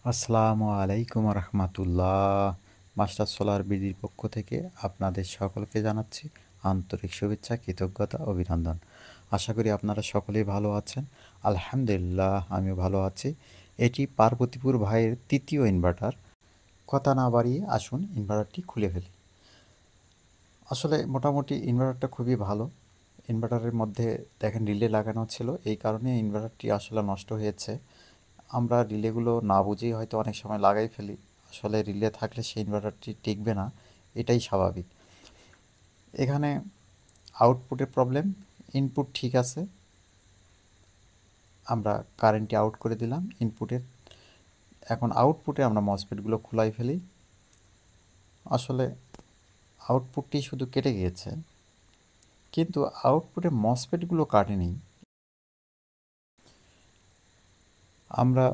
আসসালামু আলাইকুম রহমতুল্লাহ। Master solar বিডির পক্ষ থেকে আপনাদের সকলকে জানাচ্ছি আন্তরিক শুভেচ্ছা, কৃতজ্ঞতা, অভিনন্দন। আশা করি আপনারা সকলেই ভালো আছেন। আলহামদুলিল্লাহ, আমিও ভালো আছি। এটি পার্বতীপুর ভাইয়ের তৃতীয় ইনভার্টার। কথা না বাড়িয়ে আসুন ইনভার্টারটি খুলে ফেলি। আসলে মোটামুটি ইনভার্টারটা খুবই ভালো। ইনভার্টারের মধ্যে দেখেন রিলে লাগানো ছিল, এই কারণে ইনভার্টারটি আসলে নষ্ট হয়েছে। আমরা রিলেগুলো না বুঝেই হয়তো অনেক সময় লাগাই ফেলি। আসলে রিলে থাকলে সেই ইনভার্টারটি টিকবে না, এটাই স্বাভাবিক। এখানে আউটপুটের প্রবলেম, ইনপুট ঠিক আছে। আমরা কারেন্টটি আউট করে দিলাম ইনপুটের। এখন আউটপুটে আমরা মসফেটগুলো খোলাই ফেলি। আসলে আউটপুটটি শুধু কেটে গিয়েছে, কিন্তু আউটপুটে মসফেটগুলো কাটেনি। আমরা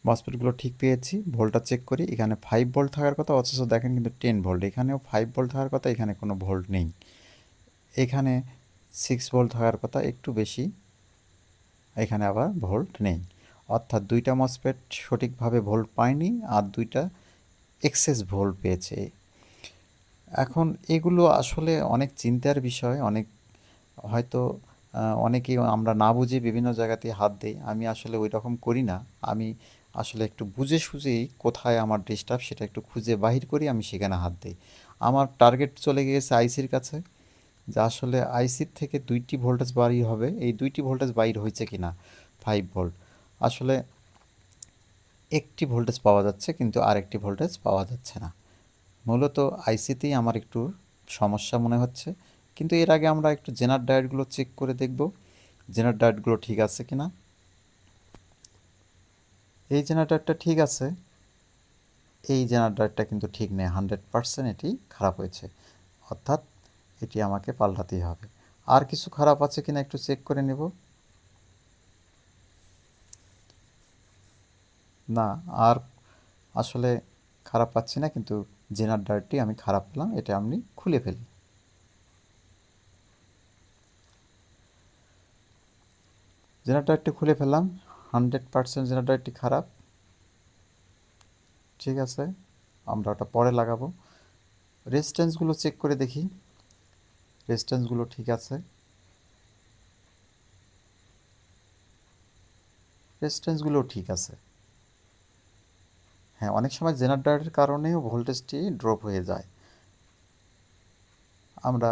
মসফেটগুলো ঠিক পেয়েছি। ভোল্টটা চেক করি, এখানে 5 ভোল্ট থাকার কথা, অথচ দেখেন কিন্তু 10 ভোল্ট। এখানেও 5 ভোল্ট থাকার কথা, এখানে কোনো ভোল্ট নেই। এখানে 6 ভোল্ট থাকার কথা, একটু বেশি, এখানে আবার ভোল্ট নেই। অর্থাৎ দুইটা মসফেট সঠিকভাবে ভোল্ট পায়নি, আর দুইটা এক্সেস ভোল্ট পেয়েছে। এখন এগুলো আসলে অনেক চিন্তার বিষয়। হয়তো অনেকেই আমরা না বুঝে বিভিন্ন জায়গাতে হাত দেই। আমি আসলে ওই রকম করি না। আমি আসলে একটু বুঝে সুঝেই কোথায় আমার ডিস্টার্ব সেটা একটু খুঁজে বাহির করি, আমি সেখানে হাত দিই। আমার টার্গেট চলে গিয়েছে আইসির কাছে, যে আসলে আইসির থেকে 2টি ভোল্টেজ বাড়ি হবে, এই 2টি ভোল্টেজ বাইর হয়েছে কিনা। 5 ভোল্ট, আসলে একটি ভোল্টেজ পাওয়া যাচ্ছে কিন্তু আরেকটি ভোল্টেজ পাওয়া যাচ্ছে না। মূলত আইসিতেই আমার একটু সমস্যা মনে হচ্ছে। কিন্তু এর আগে আমরা একটু জেনার ডায়োডগুলো চেক করে দেখব, জেনার ডায়োডগুলো ঠিক আছে কিনা। এই জেনার ডায়োডটা ঠিক আছে, এই জেনার ডায়োডটা কিন্তু ঠিক নেই, 100% এটি খারাপ হয়েছে। অর্থাৎ এটি আমাকে পাল্টাতেই হবে। আর কিছু খারাপ আছে কিনা একটু চেক করে নেব। না, আর আসলে খারাপ পাচ্ছি না, কিন্তু জেনার ডায়োডটি আমি খারাপ পেলাম, এটা আমি খুলে ফেলি। জেনার ডায়োডটি খুলে ফেললাম, 100% জেনার ডায়োডটি খারাপ। ঠিক আছে, আমরা ওটা পরে লাগাবো। রেজিস্ট্যান্সগুলো চেক করে দেখি, রেজিস্ট্যান্সগুলো ঠিক আছে। রেজিস্ট্যান্সগুলো ঠিক আছে। হ্যাঁ, অনেক সময় জেনার ডায়োডের কারণেও ভোল্টেজটি ড্রপ হয়ে যায়। আমরা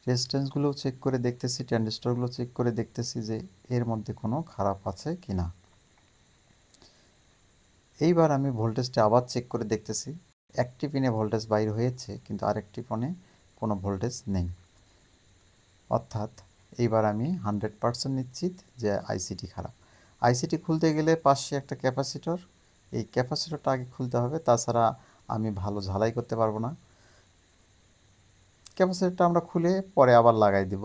রেজিস্ট্যান্সগুলো চেক করে দেখতেছি, ট্রানজিস্টরগুলো চেক করে দেখতেছি যে এর মধ্যে কোনো খারাপ আছে কিনা। এইবার আমি ভোল্টেজটা আবার চেক করে দেখতেছি। একটি পিনে ভোল্টেজ বাইর হয়েছে, কিন্তু আরেকটি পিনে কোনো ভোল্টেজ নেই। অর্থাৎ এইবার আমি 100% নিশ্চিত যে আইসিটি খারাপ। আইসিটি খুলতে গেলে পাশে একটা ক্যাপাসিটর, এই ক্যাপাসিটরটা আগে খুলতে হবে, তাছাড়া আমি ভালো ঝালাই করতে পারবো না। ক্যাপাসিটরটা আমরা খুলে পরে আবার লাগাই দিব।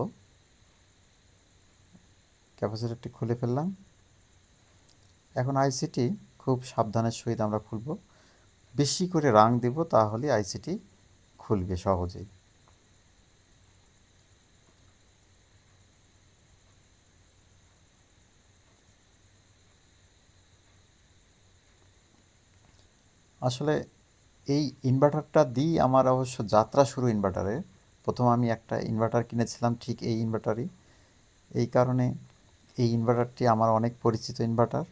ক্যাপাসিটরটি খুলে ফেললাম। এখন আইসিটি খুব সাবধানের সহিত আমরা খুলব, বেশি করে রাং দেব, তাহলে আইসিটি খুলবে সহজেই। আসলে এই ইনভার্টারটা দিই আমার অবশ্য যাত্রা শুরু ইনভার্টারে। প্রথম আমি একটা ইনভার্টার কিনেছিলাম ঠিক এই ইনভার্টারই, এই কারণে এই ইনভার্টারটি আমার অনেক পরিচিত ইনভার্টার।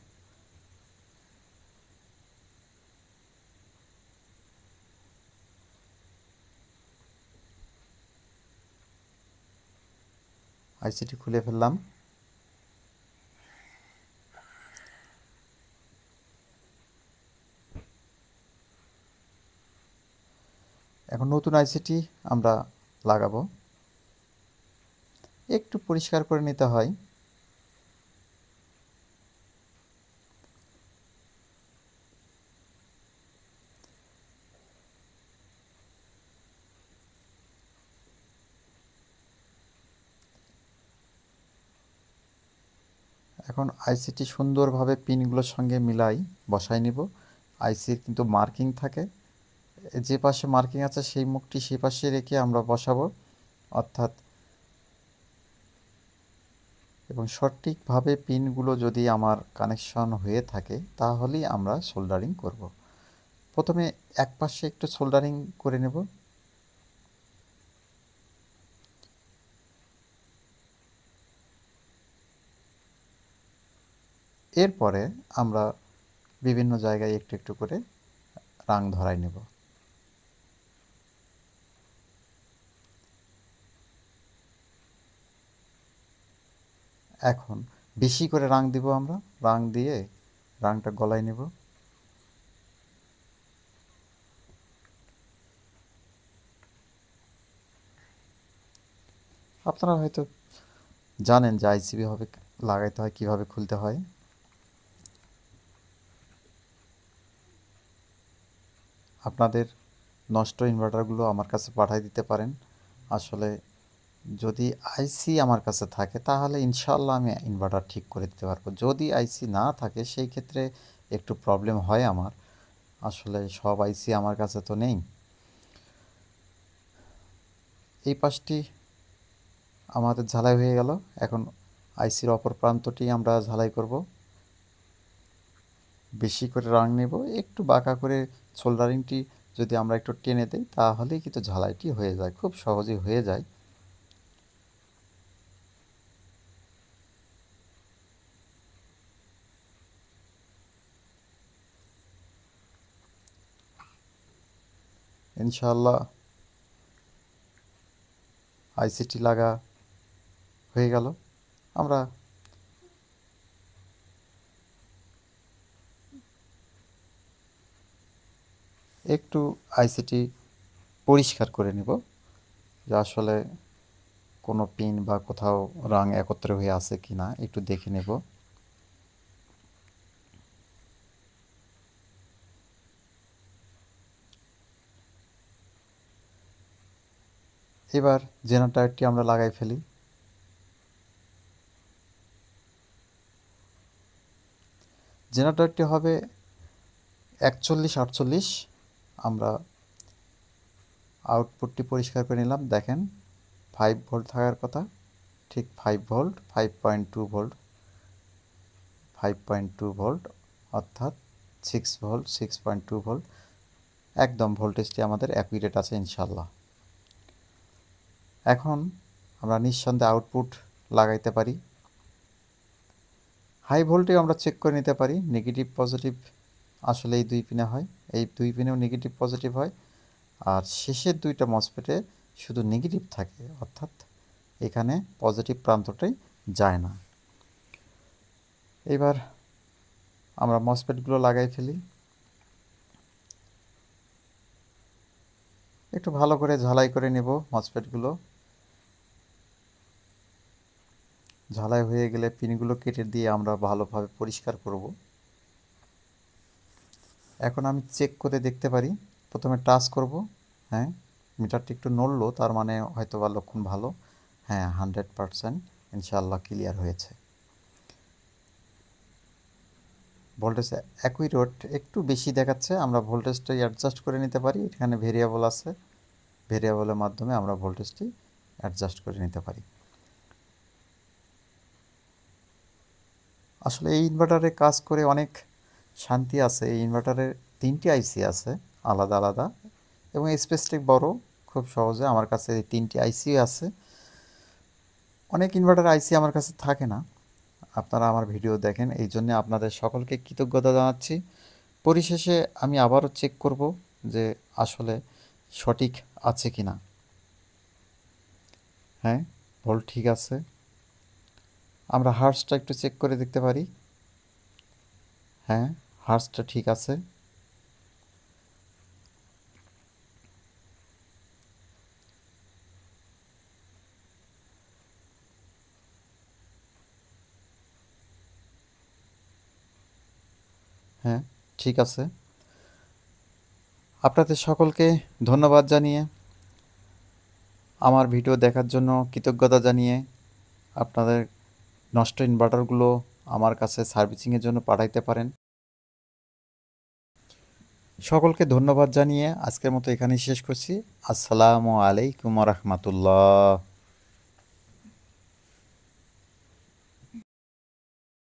আইসিটি খুলে ফেললাম। এখন নতুন আইসিটি আমরা লাগাবো। একটু পরিষ্কার করে নিতে হয়। এখন আইসিটি সুন্দরভাবে পিনগুলোর সঙ্গে মিলাই বসাই নিব। আইসির কিন্তু মার্কিং থাকে, যে পাশে মার্কিং আছে সেই মুখটি সেই পাশে রেখে আমরা বসাবো। অর্থাৎ এবং সঠিকভাবে পিনগুলো যদি আমার কানেকশন হয়ে থাকে তাহলেই আমরা সোল্ডারিং করব। প্রথমে এক পাশে একটু সোল্ডারিং করে নেব। এরপরে আমরা বিভিন্ন জায়গায় একটু একটু করে রাং ধরাই নেব। এখন বেশি করে রাং দিব, আমরা রাং দিয়ে রাংটা গলায় নেব। আপনারা হয়তো জানেন যে আইসিবি হবে লাগাইতে হয়, কিভাবে খুলতে হয়। আপনাদের নষ্ট ইনভার্টারগুলো আমার কাছে পাঠিয়ে দিতে পারেন। আসলে যদি আইসি আমার কাছে থাকে তাহলে ইনশাল্লাহ আমি ইনভার্টার ঠিক করে দিতে পারবো। যদি আইসি না থাকে সেই ক্ষেত্রে একটু প্রবলেম হয় আমার। আসলে সব আইসি আমার কাছে তো নেই। এই পাশটি আমাদের ঝালাই হয়ে গেল। এখন আইসির অপর প্রান্তটি আমরা ঝালাই করব। বেশি করে রং নেব, একটু বাঁকা করে সোল্ডারিংটি যদি আমরা একটু টেনে দিই তাহলেই কিন্তু ঝালাইটি হয়ে যায়, খুব সহজেই হয়ে যায়। ইনশাআল্লাহ আইসিটি লাগা হয়ে গেল। আমরা একটু আইসিটি পরিষ্কার করে নেব যে আসলে কোনো পিন বা কোথাও রং একত্রে হয়ে আছে কি না একটু দেখে নেব। এবার জেনারেটরটি আমরা লাগাই ফেলি। জেনারেটরটি হবে 4148। আমরা আউটপুটটি পরিষ্কার করে নিলাম। দেখেন 5 ভোল্ট থাকার কথা, ঠিক 5 ভোল্ট, 5.2 ভোল্ট, 5.2 ভোল্ট, অর্থাৎ 6 ভোল্ট, 6.2 ভোল্ট। একদম ভোল্টেজটি আমাদের অ্যাকুরেট আছে ইনশাল্লাহ। এখন আমরা নিঃসন্দেহে আউটপুট লাগাইতে পারি। হাই ভোল্টেও আমরা চেক করে নিতে পারি, নেগেটিভ পজিটিভ আসলে এই দুই পিনে হয়, এই দুই পিনেও নেগেটিভ পজিটিভ হয়। আর শেষের দুইটা মসফেটে শুধু নেগেটিভ থাকে, অর্থাৎ এখানে পজিটিভ প্রান্তটাই যায় না। এবার আমরা মসফেটগুলো লাগাই ফেলি। একটু ভালো করে ঝালাই করে নেব মসফেটগুলো। ঝালাই হয়ে গেলে পিনগুলো কেটে দিয়ে আমরা ভালোভাবে পরিষ্কার করব। এখন আমি চেক করে দেখতে পারি, প্রথমে টাচ করব। হ্যাঁ, মিটারটি একটু নড়লো, তার মানে হয়তো বা লক্ষণ ভালো। হ্যাঁ, 100% ইনশাআল্লাহ ক্লিয়ার হয়েছে। ভোল্টেজ অ্যাকুরেট একটু বেশি দেখাচ্ছে, আমরা ভোল্টেজটা অ্যাডজাস্ট করে নিতে পারি। এখানে ভেরিয়েবল আছে, ভেরিয়েবলের মাধ্যমে আমরা ভোল্টেজটি অ্যাডজাস্ট করে নিতে পারি। আসলে এই ইনভার্টারে কাজ করে অনেক শান্তি আছে। এই ইনভার্টারের 3টি আইসি আছে আলাদা আলাদা, এবং স্পেসটি বড়, খুব সহজে আমার কাছে এই 3টি আইসি আছে। অনেক ইনভার্টার আইসি আমার কাছে থাকে না। আপনারা আমার ভিডিও দেখেন, এই জন্য আপনাদের সকলকে কৃতজ্ঞতা জানাচ্ছি। পরিশেষে আমি আবারও চেক করব যে আসলে সঠিক আছে কি না। হ্যাঁ, ভোল্ট ঠিক আছে। আমরা হার্সটা একটু চেক করে দেখতে পারি। হ্যাঁ, হার্সটা ঠিক আছে। হ্যাঁ, ঠিক আছে। আপনাদের সকলকে ধন্যবাদ জানিয়ে, আমার ভিডিও দেখার জন্য কৃতজ্ঞতা জানিয়ে, আপনাদের নষ্ট ইনভার্টারগুলো আমার কাছে সার্ভিসিংয়ের জন্য পাঠাইতে পারেন। সকলকে ধন্যবাদ জানিয়ে আজকের মতো এখানেই শেষ করছি। আসসালামু আলাইকুম রহমতুল্লাহ।